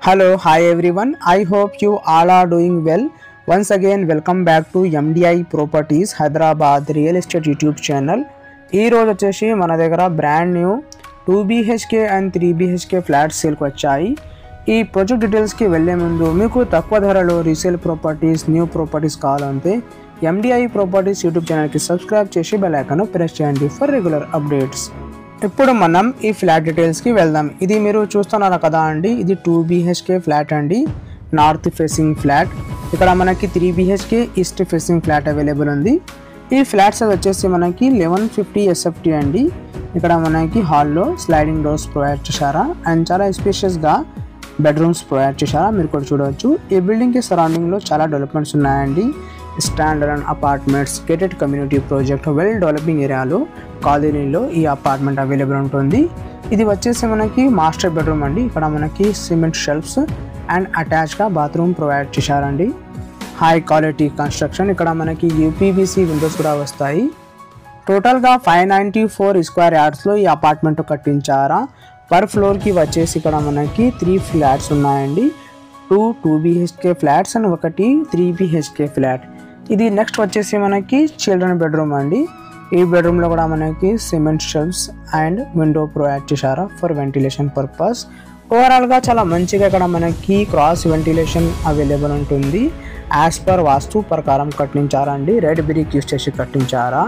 Hello, hi everyone. I hope you all are doing well. Once again, welcome back to MDI Properties Hyderabad Real Estate YouTube channel. ఈ రోజు వచ్చేసి మన దగ్గర brand new 2 BHK and 3 BHK flats సేల్కి వచ్చాయి. ఈ project డీటెయిల్స్కి వెళ్ళే ముందు మీకు తక్కువ ధరలో రీసేల్ ప్రాపర్టీస్ న్యూ ప్రాపర్టీస్ కావాలంటే MDI Properties యూట్యూబ్ ఛానల్కి సబ్స్క్రైబ్ చేసి బెల్ ఐకాన్ ప్రెస్ చేయండి ఫర్ రెగ్యులర్ అప్డేట్స్. ఇప్పుడు మనం ఈ ఫ్లాట్ డీటెయిల్స్కి వెళ్దాం. ఇది మీరు చూస్తున్నారు కదా అండి, ఇది 2 BHK ఫ్లాట్ అండి, నార్త్ ఫేసింగ్ ఫ్లాట్. ఇక్కడ మనకి 3 BHK east facing flat available ఉంది. ఈ ఫ్లాట్స్ వచ్చేసి మనకి 1150 SFT అండి. ఇక్కడ మనకి హాల్లో స్లైడింగ్ డోర్స్ ప్రొవైడ్ చేశారా అండ్ చాలా స్పేషియస్గా బెడ్రూమ్స్ ప్రొవైడ్ చేశారా మీరు కూడా చూడవచ్చు. ఈ బిల్డింగ్కి సరౌండింగ్లో చాలా డెవలప్మెంట్స్ ఉన్నాయండి. Standard apartments, gated community project, well developing ఏరియాలో కాలనీలో ఈ అపార్ట్మెంట్ అవైలబుల్ ఉంటుంది. ఇది వచ్చేసి మనకి మాస్టర్ బెడ్రూమ్ అండి. ఇక్కడ మనకి సిమెంట్ షెల్ఫ్స్ అండ్ అటాచ్గా బాత్రూమ్ ప్రొవైడ్ చేశారండి. High quality construction. ఇక్కడ మనకి UPVC విండోస్ కూడా వస్తాయి. టోటల్గా 594 స్క్వేర్ యార్డ్స్లో ఈ అపార్ట్మెంట్ కట్టించారా. పర్ ఫ్లోర్కి వచ్చేసి ఇక్కడ మనకి 3 ఫ్లాట్స్ ఉన్నాయండి. 2 BHK ఫ్లాట్స్ అండ్ ఒకటి 3 BHK ఫ్లాట్. ఇది నెక్స్ట్ వచ్చేసి మనకి చిల్డ్రన్ బెడ్రూమ్ అండి. ఈ బెడ్రూమ్లో కూడా మనకి cement shelves and window provide చేశారా ఫర్ వెంటిలేషన్ పర్పస్. ఓవరాల్గా చాలా మంచిగా ఇక్కడ మనకి క్రాస్ వెంటిలేషన్ అవైలబుల్ ఉంటుంది. యాజ్ పర్ వాస్తు ప్రకారం కట్టించారండి. రెడ్ బ్రిక్ యూస్ చేసి కట్టించారా.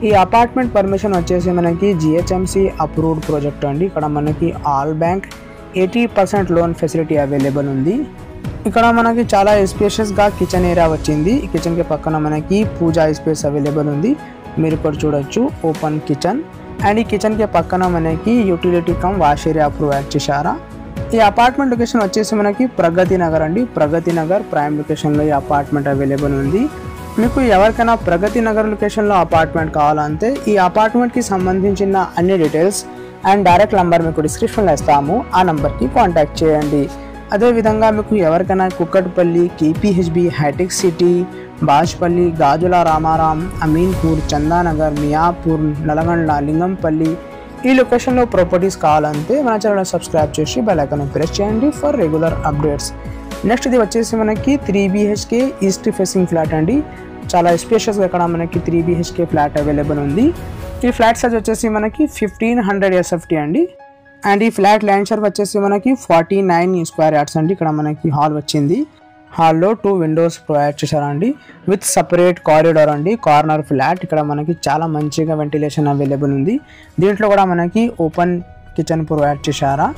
ఈ అపార్ట్మెంట్ పర్మిషన్ వచ్చేసి మనకి GHMC అప్రూవ్డ్ ప్రాజెక్ట్ అండి. ఇక్కడ మనకి all bank 80% loan facility available ఉంది. ఇక్కడ మనకి చాలా స్పేషియస్గా కిచెన్ ఏరియా వచ్చింది. ఈ కిచెన్కి పక్కన మనకి పూజా స్పేస్ అవైలబుల్ ఉంది. మీరు ఇక్కడ చూడొచ్చు ఓపెన్ కిచెన్. అండ్ ఈ కిచెన్కి పక్కన మనకి utility come wash area provide చేశారా. ఈ అపార్ట్మెంట్ లొకేషన్ వచ్చేసి మనకి ప్రగతి నగర్ అండి. ప్రగతి నగర్ ప్రైమ్ లొకేషన్లో ఈ అపార్ట్మెంట్ అవైలబుల్ ఉంది. మీకు ఎవరికైనా ప్రగతి నగర్ లొకేషన్లో అపార్ట్మెంట్ కావాలంటే ఈ అపార్ట్మెంట్కి సంబంధించిన అన్ని డీటెయిల్స్ అండ్ డైరెక్ట్ నెంబర్ మీకు డిస్క్రిప్షన్లో ఇస్తాము. ఆ నెంబర్కి కాంటాక్ట్ చేయండి. అదేవిధంగా మీకు ఎవరికైనా కుక్కట్పల్లి, KPHB, హైటెక్ సిటీ, బాజ్పల్లి, గాజుల రామారాం, అమీన్పూర్, చందానగర్, మియాపూర్, నల్గొండ, లింగంపల్లి ఈ లొకేషన్లో ప్రాపర్టీస్ కావాలంటే మన ఛానల్ సబ్స్క్రైబ్ చేసి బెల్ ఐకాన్ ప్రెస్ చేయండి ఫర్ రెగ్యులర్ అప్డేట్స్. నెక్స్ట్ ఇది వచ్చేసి మనకి 3 BHK ఈస్ట్ ఫేసింగ్ ఫ్లాట్ అండి. చాలా స్పేషియస్గా ఇక్కడ మనకి 3 BHK ఫ్లాట్ అవైలబుల్ ఉంది. ఈ ఫ్లాట్ సైజ్ వచ్చేసి మనకి 1500 SFT అండి. అండ్ ఈ ఫ్లాట్ ల్యాండ్ షేర్ వచ్చేసి మనకి 49 స్క్వేర్ యార్డ్స్ అండి. ఇక్కడ మనకి హాల్ వచ్చింది. హాల్లో 2 విండోస్ ప్రొవైడ్ చేశారండి విత్ సపరేట్ కారిడార్ అండి. Corner flat. ఇక్కడ మనకి చాలా మంచిగా వెంటిలేషన్ అవైలబుల్ ఉంది. దీంట్లో కూడా మనకి ఓపెన్ కిచెన్ ప్రొవైడ్ చేశారా.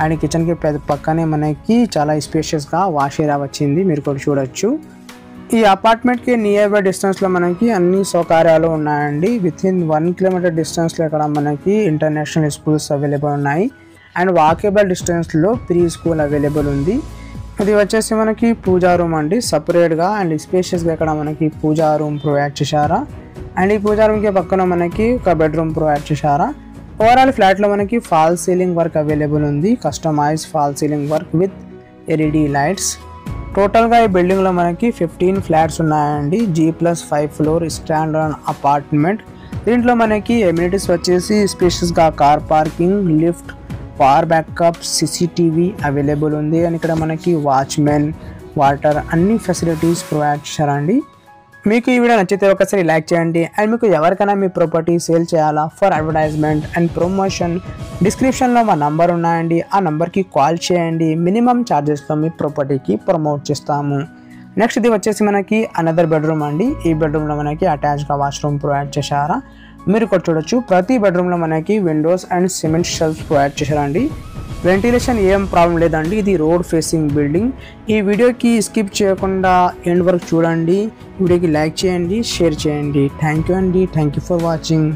అండ్ కిచెన్కి పక్కనే మనకి చాలా స్పేషియస్గా వాష్ ఏరియా వచ్చింది. మీరు కూడా చూడొచ్చు. ఈ అపార్ట్మెంట్కి నియర్ బై డిస్టెన్స్లో మనకి అన్ని సౌకర్యాలు ఉన్నాయండి. వితిన్ 1 కిలోమీటర్ డిస్టెన్స్లో ఇక్కడ మనకి ఇంటర్నేషనల్ స్కూల్స్ అవైలబుల్ ఉన్నాయి. అండ్ వాకేబుల్ డిస్టెన్స్లో ప్రీ స్కూల్ అవైలబుల్ ఉంది. ఇది వచ్చేసి మనకి పూజా రూమ్ అండి. సపరేట్గా అండ్ స్పేషియస్గా ఇక్కడ మనకి పూజా రూమ్ ప్రొవైడ్ చేశారా. అండ్ ఈ పూజా రూమ్కి పక్కన మనకి ఒక బెడ్రూమ్ ప్రొవైడ్ చేశారా. ఓవరాల్ ఫ్లాట్లో మనకి ఫాల్ సీలింగ్ వర్క్ అవైలబుల్ ఉంది. Customize fall ceiling work with LED lights. టోటల్గా ఈ బిల్డింగ్లో మనకి 15 ఫ్లాట్స్ ఉన్నాయండి. G+5 floor standard apartment. దీంట్లో మనకి ఎమ్యూనిటీస్ వచ్చేసి స్పేషియస్గా car parking, lift, power backup, CCTV available ఉంది. అండ్ ఇక్కడ మనకి వాచ్మెన్, వాటర్ అన్ని ఫెసిలిటీస్ ప్రొవైడ్ చేశారండి. మీకు ఈ వీడియో నచ్చితే ఒకసారి లైక్ చేయండి. అండ్ మీకు ఎవరికైనా మీ ప్రాపర్టీ సేల్ చేయాలా ఫర్ అడ్వర్టైజ్మెంట్ అండ్ ప్రమోషన్ డిస్క్రిప్షన్లో మా నంబర్ ఉన్నాయండి. ఆ నెంబర్కి కాల్ చేయండి. మినిమం ఛార్జెస్లో మీ ప్రాపర్టీకి ప్రమోట్ చేస్తాము. నెక్స్ట్ ఇది వచ్చేసి మనకి అనదర్ బెడ్రూమ్ అండి. ఈ బెడ్రూమ్లో మనకి అటాచ్గా వాష్రూమ్ ప్రొవైడ్ చేశారా. మీరు ఇక్కడ చూడొచ్చు. ప్రతి బెడ్రూమ్లో మనకి Windows and cement shelves provide చేశారండి. వెంటిలేషన్ ఏం ప్రాబ్లం లేదండి. ఇది రోడ్ ఫేసింగ్ బిల్డింగ్. ఈ వీడియోకి స్కిప్ చేయకుండా ఎండ్ వరకు చూడండి. వీడియోకి లైక్ చేయండి, షేర్ చేయండి. థ్యాంక్ యూ అండి. Thank you for watching.